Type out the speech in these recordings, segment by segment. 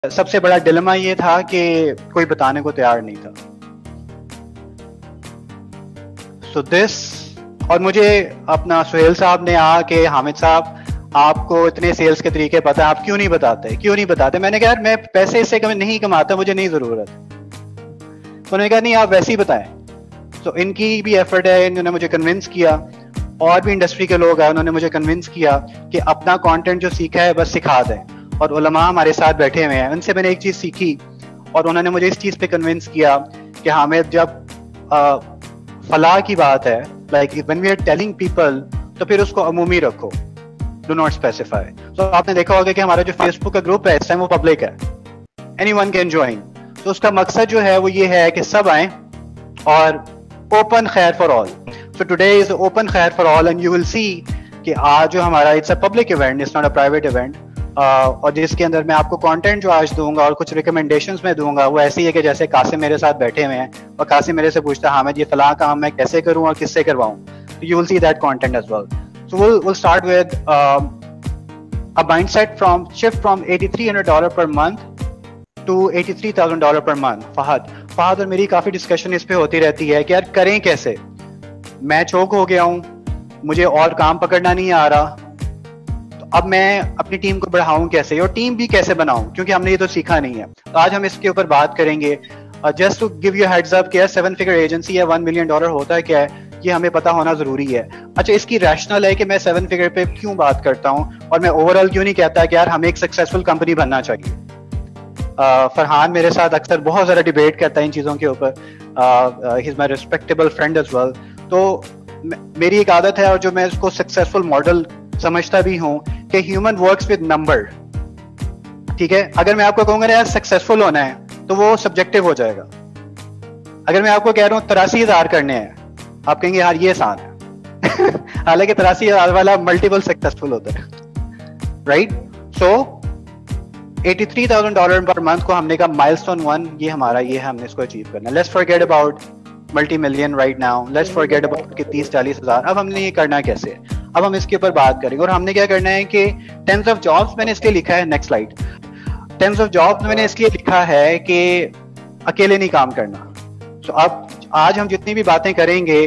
سب سے بڑا ڈیلیما یہ تھا کہ کوئی بتانے کو تیار نہیں تھا. سو دس اور مجھے اپنا سہیل صاحب نے کہ حامد صاحب آپ کو اتنے سیلز کے طریقے پتہ ہیں, آپ کیوں نہیں بتاتے. میں نے کہا یار میں پیسے اس سے نہیں کماتا, مجھے نہیں ضرورت. انہوں نے کہا نہیں آپ ویسے ہی بتائیں. تو ان کی بھی ایفرٹ ہے, انہوں نے مجھے کنونس کیا, اور بھی انڈسٹری کے لوگ ہیں انہوں نے مجھے کنونس کیا کہ اپنا کانٹینٹ جو سیکھا ہے بس سکھا دیں. اور علماء ہمارے ساتھ بیٹھے ہوئے ہیں, ان سے میں نے ایک چیز سیکھی اور انہوں نے مجھے اس چیز پہ کنونس کیا کہ حامد جب فلاح کی بات ہے, like when we are telling people, تو پھر اس کو عمومی رکھو, do not specify. So آپ نے دیکھا ہوگا کہ ہمارا جو فیس بک کا گروپ ہے اس ٹائم وہ پبلک ہے, anyone can join. تو اس کا مقصد جو ہے وہ یہ ہے کہ سب آئیں اور open خیر for all. So today is open خیر for all and you will see کہ آج جو ہمارا it's a public event, it's not a private event. اور جس کے اندر میں آپ کو کانٹینٹ جو آج دوں گا اور کچھ ریکمنڈیشنز میں دوں گا وہ ایسی ہے کہ جیسے قاسم میرے ساتھ بیٹھے ہوئے ہیں اور قاسم میرے سے پوچھتا ہے حامد یہ فلاں کام میں کیسے کروں اور کس سے کرواؤں. You will see that content as well. So we'll start with a mindset shift from $8,300 per month to $83,000 per month. Fahad اور میری کافی ڈسکشن اس پہ ہوتی رہتی ہے کہ یار کریں کیسے, میں چوک ہو گیا ہوں, مجھے اور کام پکڑنا نہیں آ رہا, اب میں اپنی ٹیم کو بڑھاؤں کیسے اور ٹیم بھی کیسے بناؤں, کیونکہ ہم نے یہ تو سیکھا نہیں ہے. تو آج ہم اس کے اوپر بات کریں گے. Just to give you heads up کہ 7 فگر ایجنسی ہے, $1 million ہوتا ہے کیا ہے, یہ ہمیں پتا ہونا ضروری ہے. اچھا اس کی ریشنل ہے کہ میں 7 فگر پہ کیوں بات کرتا ہوں اور میں اوور آل کیوں نہیں کہتا کہ یار ہمیں ایک سکسیزفل کمپنی بننا چاہیے. فرحان میرے ساتھ اکثر بہت زیادہ ڈیبیٹ کرتا ہے ان چیزوں کے اوپر, ہی از مائی ریسپیکٹیبل فرینڈ ایز ویل. تو میری ایک عادت ہے اور جو میں اس کو سکسیزفل ماڈل سمجھتا بھی ہوں کہ ہیومن ورکس ود نمبر. ٹھیک ہے, اگر میں آپ کو کہوں گا یار سکسیزفل ہونا ہے تو وہ سبجیکٹو ہو جائے گا. اگر میں آپ کو کہہ رہا ہوں 83,000 کرنے ہیں, آپ کہیں گے یار یہ آسان ہے, حالانکہ 83,000 والا ملٹیپل سکسیزفل ہوتا ہے, رائٹ. سو $83,000 پر منتھ کو ہم نے کہا مائل اسٹون 1 یہ ہمارا, یہ ہے ہم نے اس کو اچیو کرنا. Let's forget about multi million right now, let's forget about کہ 30-40 ہزار. اب ہم نے یہ کرنا کیسے, اب ہم اس کے اوپر بات کریں گے. اور ہم نے کیا کرنا ہے کہ ٹینس آف جابس میں نے اس لیے لکھا ہے, next slide. Tens of jobs میں نے اس لیے لکھا ہے کہ اکیلے نہیں کام کرنا. سو اب آج ہم جتنی بھی باتیں کریں گے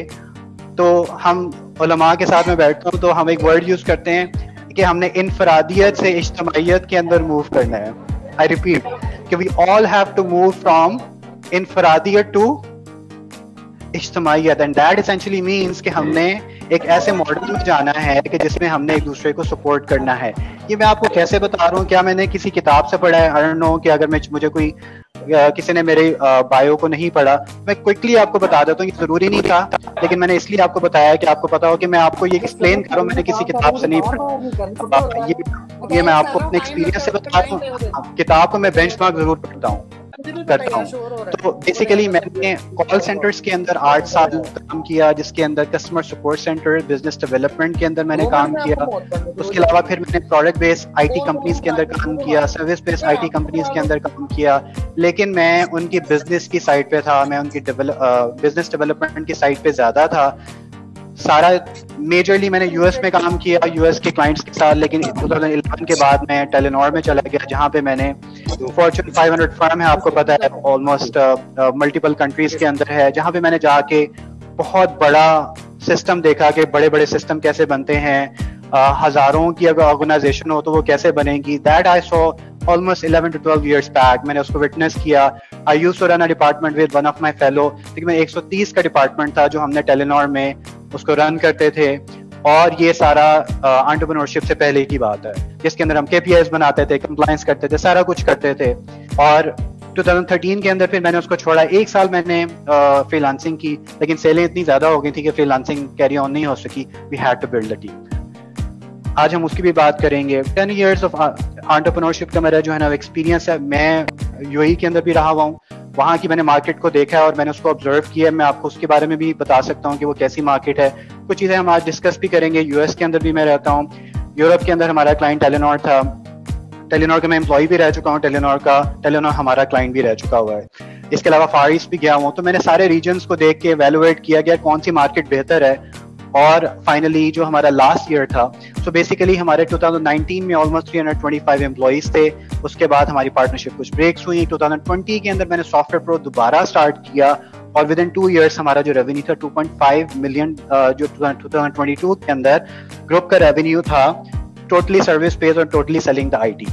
تو ہم علماء کے ساتھ میں بیٹھتا ہوں تو ہم ایک ورڈ یوز کرتے ہیں کہ ہم نے انفرادیت سے اجتماعیت کے اندر موو کرنا ہے. آئی ریپیٹ کہ we all have to move from انفرادیت ٹو اجتماعیت, اینڈ دیٹ اسینشلی مینس کہ ہم نے ایک ایسے ماڈل میں جانا ہے کہ جس میں ہم نے ایک دوسرے کو سپورٹ کرنا ہے. یہ میں آپ کو کیسے بتا رہا ہوں, کیا میں نے کسی کتاب سے پڑھا ہے, آئی ڈونٹ نو, کہ اگر مجھے کوئی کسی نے میرے بایو کو نہیں پڑھا, میں کوئکلی آپ کو بتا دیتا ہوں. یہ ضروری نہیں تھا لیکن میں نے اس لیے آپ کو بتایا کہ آپ کو پتا ہو کہ میں آپ کو یہ ایکسپلین کروں, میں نے کسی کتاب سے نہیں پڑھا. یہ میں آپ کو اپنے ایکسپیرینس سے بتا رہا ہوں. کتاب کو میں بینچ مارک ضرور کرتا ہوں. تو بیسیکلی میں نے کال سینٹرز کے اندر 8 سال کام کیا, جس کے اندر customer support centre, business development کے اندر میں نے کام کیا. اس کے علاوہ پھر میں نے product base I T companies کے اندر کام کیا, service base I T companies کے اندر کام کیا. لیکن میں ان کی بزنس کی سائٹ پہ تھا, میں ان کی بزنس ڈیولپمنٹ کی سائٹ پہ زیادہ تھا. سارا میجرلی میں نے یو ایس میں کام کیا, یو ایس کے کلائنٹس کے ساتھ. لیکن 2011 کے بعد میں ٹیلینور میں چلا گیا, جہاں پہ میں نے فارچون 500 فرم ہے, آپ کو پتا ہے, آلموسٹ ملٹیپل کنٹریز کے اندر ہے, جہاں پہ میں نے جا کے بہت بڑا سسٹم دیکھا کہ بڑے بڑے سسٹم کیسے بنتے ہیں. ہزاروں کی اگر آرگنائزیشن ہو تو وہ کیسے بنے گی. That I so almost 11 to 12 years back. میں نے اس کو وٹنس کیا. I used to run a department with one of my fellow. لیکن میں 130 کا ڈپارٹمنٹ تھا جو ہم نے ٹیلینور میں اس کو رن کرتے تھے. اور یہ سارا انٹرپرینورشپ سے پہلے کی بات ہے, جس کے اندر ہم KPIs بناتے تھے, کمپلائنس کرتے تھے, سارا کچھ کرتے تھے. اور 2013 کے اندر پھر میں نے اس کو چھوڑا. 1 سال میں نے فری لانسنگ کی, لیکن سیلیں اتنی زیادہ ہو گئی تھی کہ فری لانسنگ کیری آن نہیں ہو سکی. We had to build a team. آج ہم اس کی بھی بات کریں گے. 10 years آف انٹرپرینورشپ کا میرا جو ہے نا ایکسپیرینس ہے. میں UAE کے اندر بھی رہا ہوا ہوں, وہاں کی میں نے مارکیٹ کو دیکھا ہے اور میں نے اس کو آبزرو کیا ہے. میں آپ کو اس کے بارے میں بھی بتا سکتا ہوں کہ وہ کیسی مارکیٹ ہے. کچھ چیزیں ہم آج ڈسکس بھی کریں گے. US کے اندر بھی میں رہتا ہوں, یورپ کے اندر ہمارا کلائنٹ ٹیلینور تھا, ٹیلینور کا میں امپلائی بھی رہ چکا ہوں, ٹیلینور ہمارا کلائنٹ بھی رہ چکا ہوا ہے. اس کے علاوہ فار ایسٹ بھی گیا ہوں. تو میں نے سارے ریجنس کو دیکھ کے ایویلویٹ کیا گیا کون سی مارکیٹ بہتر ہے. اور فائنلی جو ہمارا لاسٹ ایئر تھا, سو بیسیکلی ہمارے 2019 میں آلموسٹ 325 امپلائیز تھے. اس کے بعد ہماری پارٹنرشپ کچھ بریکس ہوئی. 2020 کے اندر میں نے سافٹ ویئر پرو دوبارہ اسٹارٹ کیا, اور ود ان 2 ایئرس ہمارا جو ریونیو تھا 2.5 ملین, جو 2022 کے اندر گروپ کا ریونیو تھا ٹوٹلی سروس بیس اور totally selling the IT.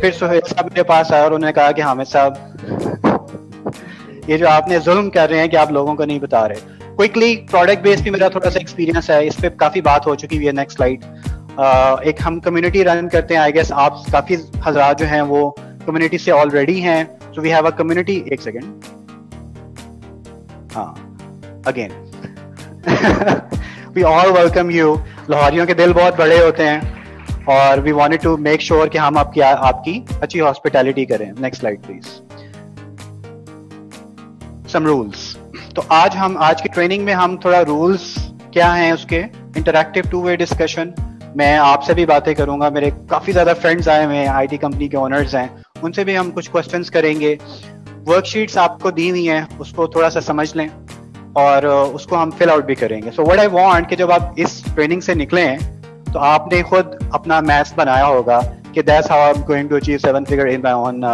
پھر سہیل صاحب میرے پاس آیا اور انہوں نے کہا کہ حامد صاحب یہ جو آپ نے ظلم کر رہے ہیں کہ آپ لوگوں کو نہیں بتا رہے. کوئکلی پروڈکٹ بیس بھی میرا تھوڑا سا ایکسپیرینس ہے, اس پہ کافی بات ہو چکی ہے. Next slide. ایک ہم کمیونٹی رن کرتے ہیں, آئی گیس آپ کافی حضرات جو ہیں وہ کمیونٹی سے آلریڈی ہیں. So we have a community. ایک سیکنڈ, ہاں again we all welcome you. لاہوریوں کے دل بہت بڑے ہوتے ہیں اور we wanted to make sure کہ ہم آپ کی اچھی ہاسپٹیلٹی کریں. Next slide please. Some rules. تو آج کی ٹریننگ میں ہم تھوڑا رولس کیا ہیں اس کے, انٹریکٹیو 2-way ڈسکشن. میں آپ سے بھی باتیں کروں گا, میرے کافی زیادہ فرینڈز آئے ہوئے ہیں, آئی ٹی کمپنی کے اونرز ہیں, ان سے بھی ہم کچھ کوسچنس کریں گے. ورک شیٹس آپ کو دی ہوئی ہیں, اس کو تھوڑا سا سمجھ لیں اور اس کو ہم فل آؤٹ بھی کریں گے. سو وٹ آئی وانٹ کہ جب آپ اس ٹریننگ سے نکلیں تو آپ نے خود اپنا میتھس بنایا ہوگا کہ that's how I'm going to achieve 7 figure in my own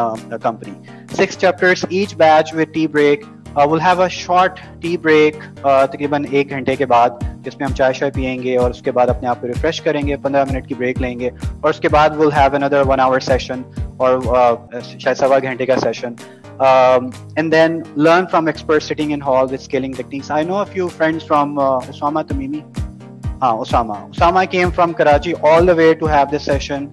company. 6 chapters each batch with tea break. We'll have a short tea break تقریباً 1 گھنٹے کے بعد, جس میں ہم چائے شائے پئیں گے اور اس کے بعد اپنے آپ کو ریفریش کریں گے, 15 منٹ کی بریک لیں گے, اور اس کے بعد we'll have another 1 hour session اور شاید 1.25 گھنٹے کا session. And then learn from experts sitting in hall with scaling techniques. I know a few friends from Usama Tamimi. Usama came from Karachi all the way to have this session.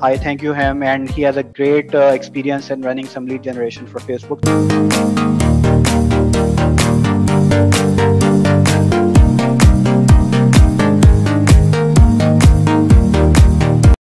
I thank you him, and he has a great experience in running some lead generation for Facebook.